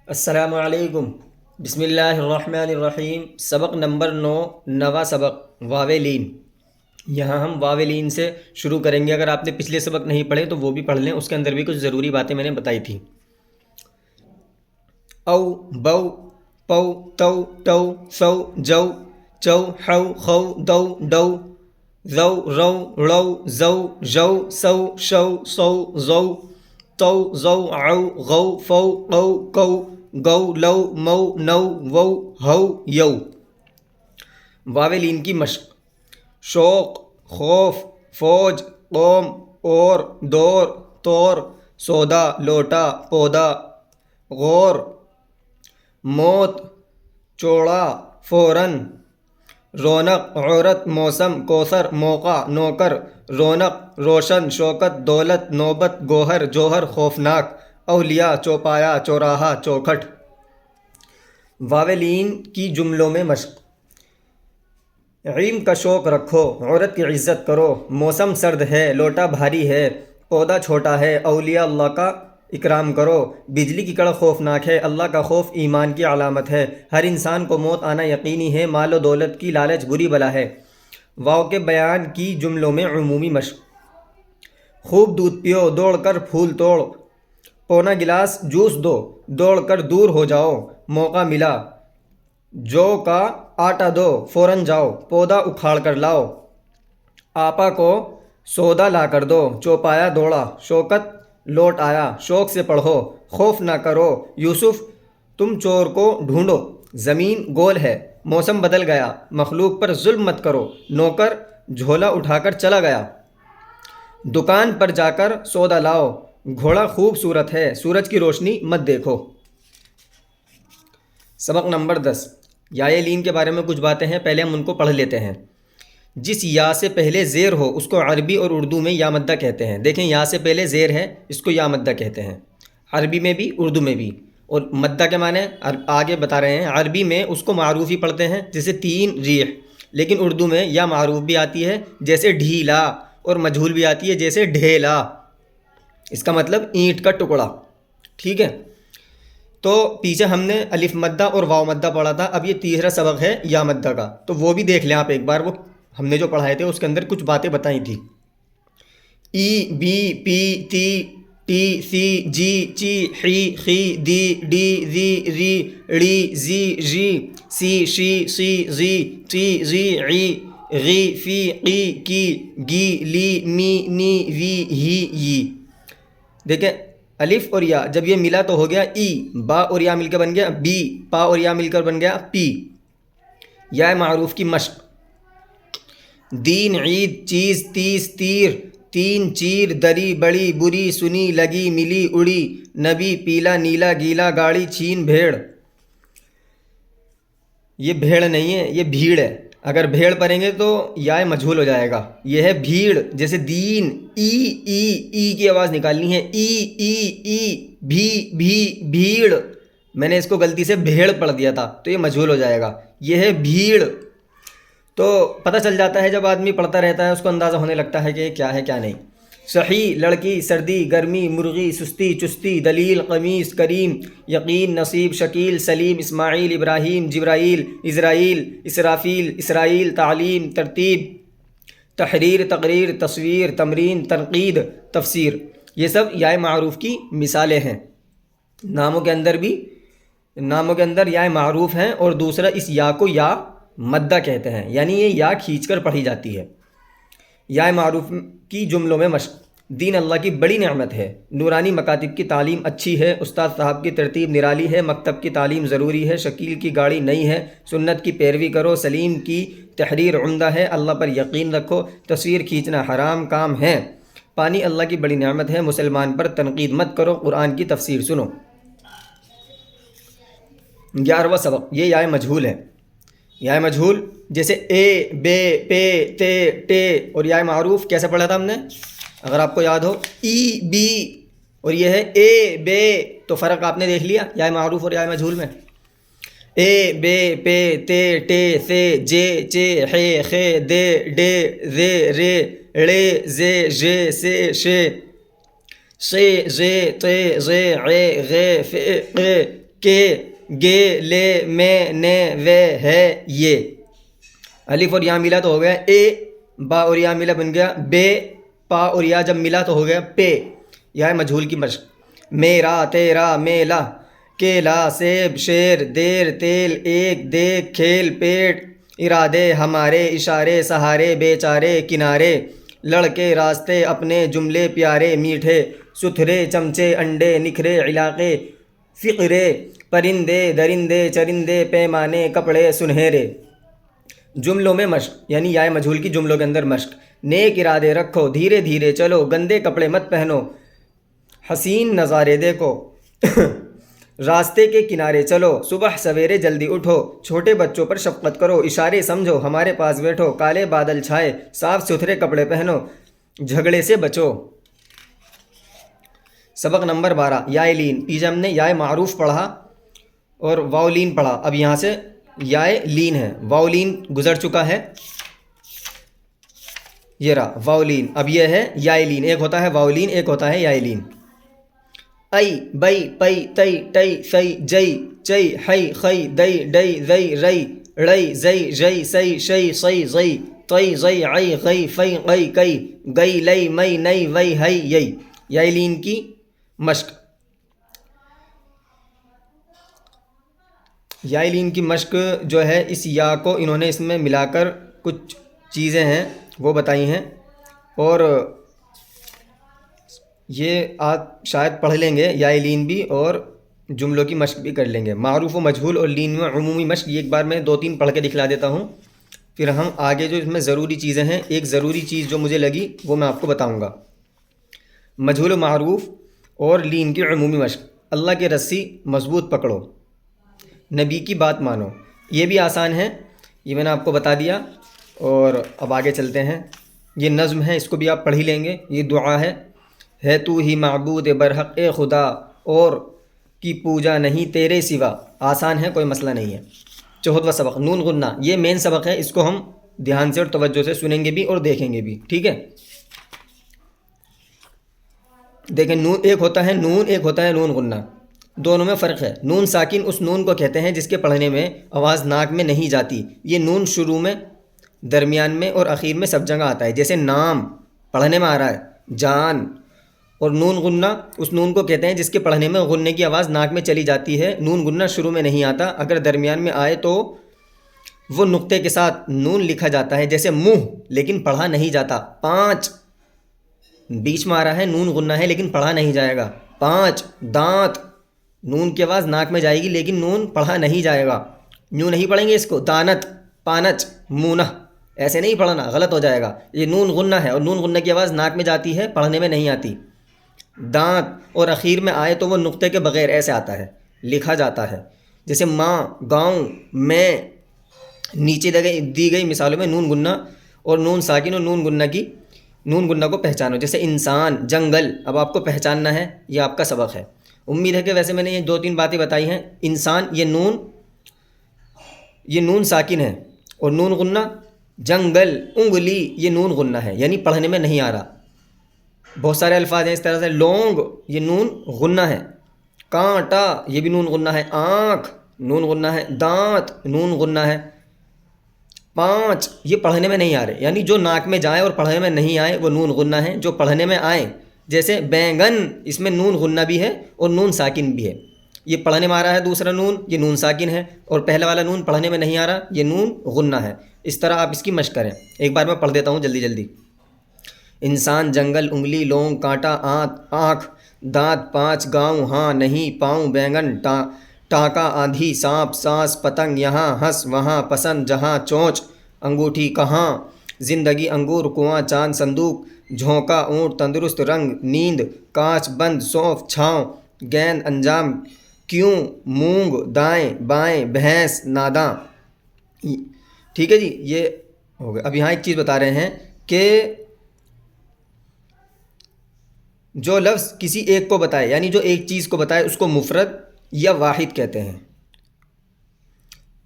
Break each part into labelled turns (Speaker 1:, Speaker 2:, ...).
Speaker 1: السلام علیکم۔ بسم اللہ الرحمن الرحیم۔ سبق نمبر 9، نواں سبق واویلین۔ یہاں ہم واویلین سے شروع کریں گے۔ اگر آپ نے پچھلے سبق نہیں پڑھے تو وہ بھی پڑھ لیں، اس کے اندر بھی کچھ ضروری باتیں میں نے بتائی تھیں۔ او، بو، پو، تو، ٹو، سو، جو، چو، حو، خو، دو، ڈو، زو، رو، ڑو، زو، ژو، سو، شو، سو، زو، تو، زو، عو، غو، فو، قو، کو، گو، لو، مو، نو، وو، ہو، یو۔ واویلین کی مشق: شوق، خوف، فوج، قوم، اور، دور، طور، سودا، لوٹا، پودا، غور، موت، چوڑا، فوراً، رونق، عورت، موسم، کوثر، موقع، نوکر، رونق، روشن، شوکت، دولت، نوبت، گوہر، جوہر، خوفناک، اولیاء، چوپایا، چوراہا، چوکھٹ۔ واویلین کی جملوں میں مشق: علم کا شوق رکھو، عورت کی عزت کرو، موسم سرد ہے، لوٹا بھاری ہے، پودا چھوٹا ہے، اولیاء اللہ کا اکرام کرو، بجلی کی کڑک خوفناک ہے، اللہ کا خوف ایمان کی علامت ہے، ہر انسان کو موت آنا یقینی ہے، مال و دولت کی لالچ بری بلا ہے۔ واو کے بیان کی جملوں میں عمومی مشق: خوب دودھ پیو، دوڑ کر پھول توڑ، پونا گلاس جوس دو، دوڑ کر دور ہو جاؤ، موقع ملا، جو کا آٹا دو، فوراً جاؤ، پودا اکھاڑ کر لاؤ، آپا کو سودا لا کر دو، چوپایا دوڑا، شوکت لوٹ آیا، شوق سے پڑھو، خوف نہ کرو، یوسف تم چور کو ڈھونڈو، زمین گول ہے، موسم بدل گیا، مخلوق پر ظلم مت کرو، نوکر جھولا اٹھا کر چلا گیا، دکان پر جا کر سودا لاؤ، گھوڑا خوبصورت ہے، سورج کی روشنی مت دیکھو۔ سبق نمبر 10، یائے لین کے بارے میں کچھ باتیں ہیں، پہلے ہم ان کو پڑھ لیتے ہیں۔ جس یا سے پہلے زیر ہو اس کو عربی اور اردو میں یا مدہ کہتے ہیں۔ دیکھیں، یا سے پہلے زیر ہے، اس کو یا مدہ کہتے ہیں، عربی میں بھی اردو میں بھی۔ اور مدہ کے معنی آگے بتا رہے ہیں۔ عربی میں اس کو معروف ہی پڑھتے ہیں، جیسے تین ریح، لیکن اردو میں یا معروف بھی آتی ہے جیسے ڈھیلا، اور مجہول بھی آتی ہے جیسے ڈھیلا، اس کا مطلب اینٹ کا ٹکڑا۔ ٹھیک ہے، تو پیچھے ہم نے الف مدہ اور واو مدہ پڑھا تھا، اب یہ تیسرا سبق ہے یا مدہ کا، تو وہ بھی دیکھ لیں آپ ایک بار۔ وہ ہم نے جو پڑھائے تھے اس کے اندر کچھ باتیں بتائی تھیں۔ ای، بی، پی، تی، ٹی، سی، جی، چی، حی، خی، دی، ڈی، زی، ری، ڑی، زی، ژی، سی، شی، سی، زی، ٹی، زی، عی، غی، فی، قی، کی، گی، لی، می، نی، وی، ہی، ی۔ دیکھیں، الف اور یا جب یہ ملا تو ہو گیا ای، با اور یا مل کر بن گیا بی، پا اور یا مل کر بن گیا پی۔ یا معروف کی مشق: دین، عید، چیز، تیس، تیر، تین، چیر، دری، بڑی، بری، سنی، لگی، ملی، اڑی، نبی، پیلا، نیلا، گیلا، گاڑی، چھین، بھیڑ۔ یہ بھیڑ نہیں ہے، یہ بھیڑ ہے۔ اگر بھیڑ پڑھیں گے تو یا مجہول ہو جائے گا۔ یہ ہے بھیڑ، جیسے دین، ای، ای، ای کی آواز نکالنی ہے، ای، ای، ای، بھی، بھی، بھیڑ۔ میں نے اس کو غلطی سے بھیڑ پڑھ دیا تھا تو یہ مجہول ہو جائے گا۔ یہ ہے بھیڑ۔ تو پتہ چل جاتا ہے جب آدمی پڑھتا رہتا ہے، اس کو اندازہ ہونے لگتا ہے کہ یہ کیا ہے کیا نہیں۔ صحیح، لڑکی، سردی، گرمی، مرغی، سستی، چستی، دلیل، قمیص، کریم، یقین، نصیب، شکیل، سلیم، اسماعیل، ابراہیم، جبرائیل، اسرائیل، اسرافیل، اسرائیل، تعلیم، ترتیب، تحریر، تقریر، تصویر، تمرین، تنقید، تفسیر۔ یہ سب یا معروف کی مثالیں ہیں۔ ناموں کے اندر یا معروف ہیں، اور دوسرا اس یا کو یا مدہ کہتے ہیں، یعنی یہ یا کھینچ کر پڑھی جاتی ہے۔ یا معروف کی جملوں میں مشق: دین اللہ کی بڑی نعمت ہے، نورانی مکاتب کی تعلیم اچھی ہے، استاد صاحب کی ترتیب نرالی ہے، مکتب کی تعلیم ضروری ہے، شکیل کی گاڑی نئی ہے، سنت کی پیروی کرو، سلیم کی تحریر عمدہ ہے، اللہ پر یقین رکھو، تصویر کھینچنا حرام کام ہے، پانی اللہ کی بڑی نعمت ہے، مسلمان پر تنقید مت کرو، قرآن کی تفسیر سنو۔ 11واں سبق، یہ یا مجہول ہے۔ یا مجہول جیسے اے، بے، پے، تے، ٹے، اور یا معروف کیسے پڑھا تھا ہم نے؟ اگر آپ کو یاد ہو، ای، بی، اور یہ ہے اے، بے، تو فرق آپ نے دیکھ لیا یا معروف اور یا مجہول میں۔ اے، بے، پے، تے، ٹے، سے، جے، چے، حے، خے، دے، ڈے، زے، رے، ڑے، زے، ژے، سے، شے، شے، زے، تے، زے، عے، غے، فے، قے، کے گے لے میں نے وے ہے یہ. الف اور یا ملا تو ہو گیا اے، با اور یا ملا بن گیا بے، پا اور یا جب ملا تو ہو گیا پے. یا مجہول کی مشق. میرا تیرا میلا، کیلا سیب شیر دیر تیل ایک دیکھ کھیل پیٹ ارادے ہمارے اشارے سہارے بیچارے کنارے لڑکے راستے اپنے جملے پیارے میٹھے ستھرے چمچے انڈے نکھرے علاقے فقرے پرندے درندے چرندے پیمانے کپڑے سنہرے. جملوں میں مشق یعنی یا مجہول کی جملوں کے اندر مشق. نیک ارادے رکھو دھیرے دھیرے چلو گندے کپڑے مت پہنو حسین نظارے دیکھو راستے کے کنارے چلو صبح سویرے جلدی اٹھو چھوٹے بچوں پر شفقت کرو اشارے سمجھو ہمارے پاس بیٹھو کالے بادل چھائے صاف ستھرے کپڑے پہنو جھگڑے سے بچو. سبق نمبر 12 یا لین. پیچھے ہم نے یا معروف پڑھا اور واؤلین پڑھا. اب یہاں سے یا لین ہے. واؤلین گزر چکا ہے، یہ رہا واؤلین. اب یہ ہے یا لین. ایک ہوتا ہے واؤلین ایک ہوتا ہے یا لین. ای بئی پئی تئی ٹئی سی جئی چئی ہئی خئی دئی ڈئی زئی رئی رئی زئی جئی سئی شئی سی زئی طئی زئی عئی غئی فئی غئی کئی گئی لئی مئی نئی وئی ہئی یئی. یا لین کی مشق. یا لین کی مشق جو ہے اس یا کو انہوں نے اس میں ملا کر کچھ چیزیں ہیں وہ بتائی ہیں اور یہ آپ شاید پڑھ لیں گے یا لین بھی اور جملوں کی مشق بھی کر لیں گے. معروف و مجہول اور لین میں عمومی مشق یہ ایک بار میں 2-3 پڑھ کے دکھلا دیتا ہوں پھر ہم آگے جو اس میں ضروری چیزیں ہیں. ایک ضروری چیز جو مجھے لگی وہ میں آپ کو بتاؤں گا. مجہول و معروف اور لین کی عمومی مشق. اللہ کی رسی مضبوط پکڑو، نبی کی بات مانو. یہ بھی آسان ہے، یہ میں نے آپ کو بتا دیا. اور اب آگے چلتے ہیں. یہ نظم ہے، اس کو بھی آپ پڑھ ہی لیں گے. یہ دعا ہے تو ہی معبود برحق اے خدا اور کی پوجا نہیں تیرے سوا. آسان ہے، کوئی مسئلہ نہیں ہے. 14واں سبق نون غنہ. یہ مین سبق ہے، اس کو ہم دھیان سے اور توجہ سے سنیں گے بھی اور دیکھیں گے بھی. ٹھیک ہے، دیکھیں نون ایک ہوتا ہے نون ایک ہوتا ہے نون غنہ. دونوں میں فرق ہے. نون ساکن اس نون کو کہتے ہیں جس کے پڑھنے میں آواز ناک میں نہیں جاتی. یہ نون شروع میں درمیان میں اور اخیر میں سب جگہ آتا ہے. جیسے نام پڑھنے میں آ رہا ہے جان. اور نون غنہ اس نون کو کہتے ہیں جس کے پڑھنے میں غننے کی آواز ناک میں چلی جاتی ہے. نون غنہ شروع میں نہیں آتا، اگر درمیان میں آئے تو وہ نقطے کے ساتھ نون لکھا جاتا ہے. جیسے منہ لیکن پڑھا نہیں جاتا. 5 بیچ میں آ رہا ہے نون غنہ ہے لیکن پڑھا نہیں جائے گا. 5 دانت نون کی آواز ناک میں جائے گی لیکن نون پڑھا نہیں جائے گا. یوں نہیں پڑھیں گے اس کو. دانت پانچ مونہ ایسے نہیں پڑھنا، غلط ہو جائے گا. یہ نون غنہ ہے اور نون غنہ کی آواز ناک میں جاتی ہے، پڑھنے میں نہیں آتی. دانت اور اخیر میں آئے تو وہ نقطے کے بغیر ایسے آتا ہے، لکھا جاتا ہے. جیسے ماں گاؤں میں نیچے دی گئی مثالوں میں نون غنہ اور نون ساکن اور نون غنہ کو پہچانو. جیسے انسان جنگل. اب آپ کو پہچاننا ہے، یہ آپ کا سبق ہے. امید ہے کہ ویسے میں نے یہ 2-3 باتیں بتائی ہیں. انسان یہ نون ساکن ہے اور نون غنہ. جنگل انگلی یہ نون غنہ ہے یعنی پڑھنے میں نہیں آ رہا. بہت سارے الفاظ ہیں اس طرح سے. لونگ یہ نون غنہ ہے. کانٹا یہ بھی نون غنہ ہے. آنکھ نون غنہ ہے. دانت نون غنہ ہے. 5 یہ پڑھنے میں نہیں آ رہے یعنی جو ناک میں جائیں اور پڑھنے میں نہیں آئے وہ نون غنہ ہیں. جو پڑھنے میں آئیں جیسے بینگن اس میں نون غنہ بھی ہے اور نون ساکن بھی ہے. یہ پڑھنے میں آ رہا ہے دوسرا نون، یہ نون ساکن ہے اور پہلا والا نون پڑھنے میں نہیں آ رہا، یہ نون غنہ ہے. اس طرح آپ اس کی مشق کریں. ایک بار میں پڑھ دیتا ہوں جلدی جلدی. انسان جنگل انگلی لونگ کانٹا آنکھ دانت 5 گاؤں ہاں نہیں پاؤں بینگن ٹانکا آندھی سانپ سانس پتنگ یہاں ہنس وہاں پسند جہاں چونچ انگوٹھی کہاں زندگی انگور کنواں چاند صندوق جھونکا اونٹ تندرست رنگ نیند کانچ بند سونف چھاؤں گیند انجام کیوں مونگ دائیں بائیں بھینس ناداں. ٹھیک ہے جی، یہ ہو گیا. اب یہاں ایک چیز بتا رہے ہیں کہ جو لفظ کسی ایک کو بتائے یعنی جو ایک چیز کو بتائے اس کو مفرد یا واحد کہتے ہیں.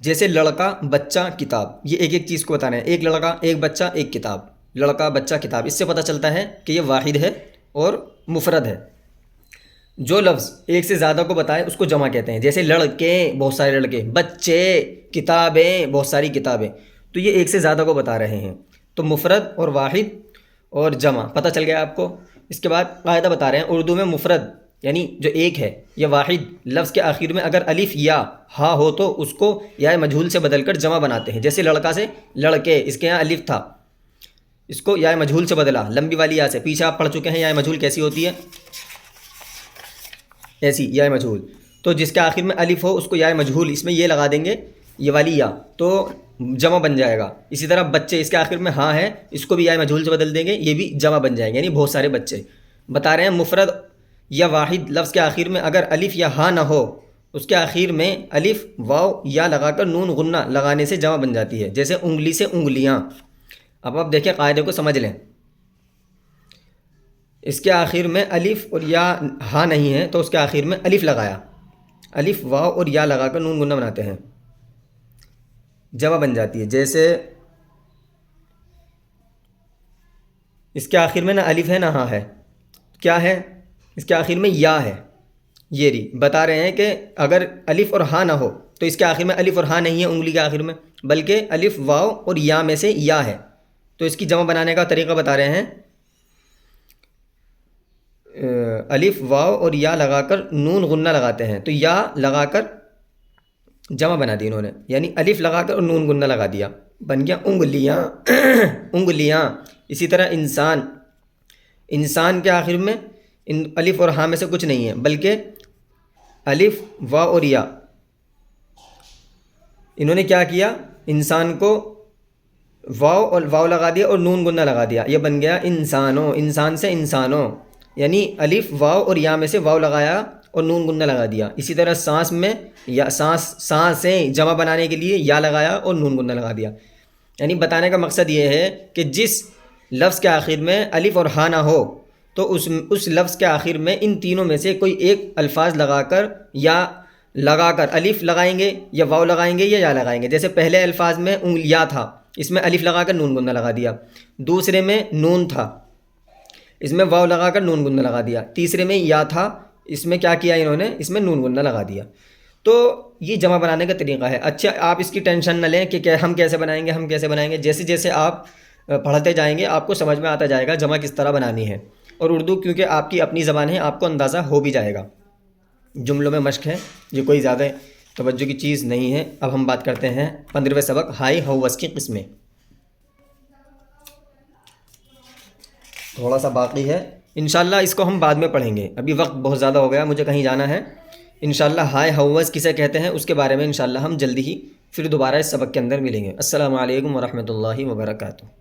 Speaker 1: جیسے لڑکا بچہ کتاب، یہ ایک ایک چیز کو بتا رہے ہیں. ایک لڑکا ایک بچہ ایک کتاب. لڑکا بچہ کتاب، اس سے پتہ چلتا ہے کہ یہ واحد ہے اور مفرد ہے. جو لفظ ایک سے زیادہ کو بتائے اس کو جمع کہتے ہیں. جیسے لڑکے بہت سارے لڑکے، بچے کتابیں بہت ساری کتابیں، تو یہ ایک سے زیادہ کو بتا رہے ہیں. تو مفرد اور واحد اور جمع پتہ چل گیا آپ کو. اس کے بعد قاعدہ بتا رہے ہیں، اردو میں مفرد یعنی جو ایک ہے یا واحد لفظ کے آخر میں اگر الف یا ہا ہو تو اس کو یا مجہول سے بدل کر جمع بناتے ہیں. جیسے لڑکا سے لڑکے، اس کے یہاں الف تھا، اس کو یا مجہول سے بدلا، لمبی والی یا سے. پیچھے آپ پڑھ چکے ہیں یا مجہول کیسی ہوتی ہے، ایسی یا مجہول. تو جس کے آخر میں الف ہو اس کو یا مجہول، اس میں یہ لگا دیں گے یہ والی یا، تو جمع بن جائے گا. اسی طرح بچے، اس کے آخر میں ہاں ہے، اس کو بھی یا مجہول سے بدل دیں گے، یہ بھی جمع بن جائیں گے، یعنی بہت سارے بچے. بتا رہے ہیں مفرد یا واحد لفظ کے آخر میں اگر الف یا ہاں نہ ہو، اس کے آخر میں الف واو یا لگا کر نون غنہ لگانے سے جمع بن جاتی ہے. جیسے انگلی سے انگلیاں. اب آپ دیکھیں قاعدے کو سمجھ لیں. اس کے آخر میں الف اور یا ہاں نہیں ہے تو اس کے آخر میں الف لگایا، الف واو اور یا لگا کر نون غنہ بناتے ہیں، جمع بن جاتی ہے. جیسے اس کے آخر میں نہ الف ہے نہ ہاں ہے، کیا ہے، اس کے آخر میں یا ہے. یہ بتا رہے ہیں کہ اگر الف اور ہاں نہ ہو تو اس کے آخر میں الف اور ہاں نہیں ہے انگلی کے آخر میں، بلکہ الف واو اور یا میں سے یا ہے. تو اس کی جمع بنانے کا طریقہ بتا رہے ہیں، الف واو اور یا لگا کر نون غنہ لگاتے ہیں، تو یا لگا کر جمع بنا دی انہوں نے، یعنی الف لگا کر اور نون غنہ لگا دیا، بن گیا انگلیاں انگلیاں. اسی طرح انسان، انسان کے آخر میں الف اور ہاں میں سے کچھ نہیں ہے، بلکہ الف واو اور یا. انہوں نے کیا کیا، انسان کو واو لگا دیا اور نون غنہ لگا دیا، یہ بن گیا انسانوں. انسان سے انسانوں، یعنی الف واو اور یا میں سے واو لگایا اور نون غنہ لگا دیا. اسی طرح سانس میں یا سانسیں جمع بنانے کے لیے یا لگایا اور نون غنہ لگا دیا. یعنی بتانے کا مقصد یہ ہے کہ جس لفظ کے آخر میں الف اور ہاں نہ ہو تو اس لفظ کے آخر میں ان تینوں میں سے کوئی ایک الفاظ لگا کر یا لگا کر الف لگائیں گے یا واو لگائیں گے یا لگائیں گے. جیسے پہلے الفاظ میں انگلیاں تھا، اس میں الف لگا کر نون غنہ لگا دیا. دوسرے میں نون تھا، اس میں واو لگا کر نون غنہ لگا دیا. تیسرے میں یا تھا، اس میں کیا کیا انہوں نے، اس میں نون غنہ لگا دیا. تو یہ جمع بنانے کا طریقہ ہے. اچھا آپ اس کی ٹینشن نہ لیں کہ ہم کیسے بنائیں گے. جیسے جیسے آپ پڑھتے جائیں گے آپ کو سمجھ میں آتا جائے گا جمع کس طرح بنانی ہے. اور اردو کیونکہ آپ کی اپنی زبان ہے، آپ کو اندازہ ہو بھی جائے گا. جملوں میں مشق ہے، یہ کوئی زیادہ توجہ کی چیز نہیں ہے. اب ہم بات کرتے ہیں 15ویں سبق ہائی ہاؤس کی قسمیں. تھوڑا سا باقی ہے، انشاءاللہ اس کو ہم بعد میں پڑھیں گے، ابھی وقت بہت زیادہ ہو گیا، مجھے کہیں جانا ہے. انشاءاللہ ہائی ہاؤس کسے کہتے ہیں اس کے بارے میں انشاءاللہ ہم جلدی ہی پھر دوبارہ اس سبق کے اندر ملیں گے. السلام علیکم ورحمۃ اللہ وبرکاتہ.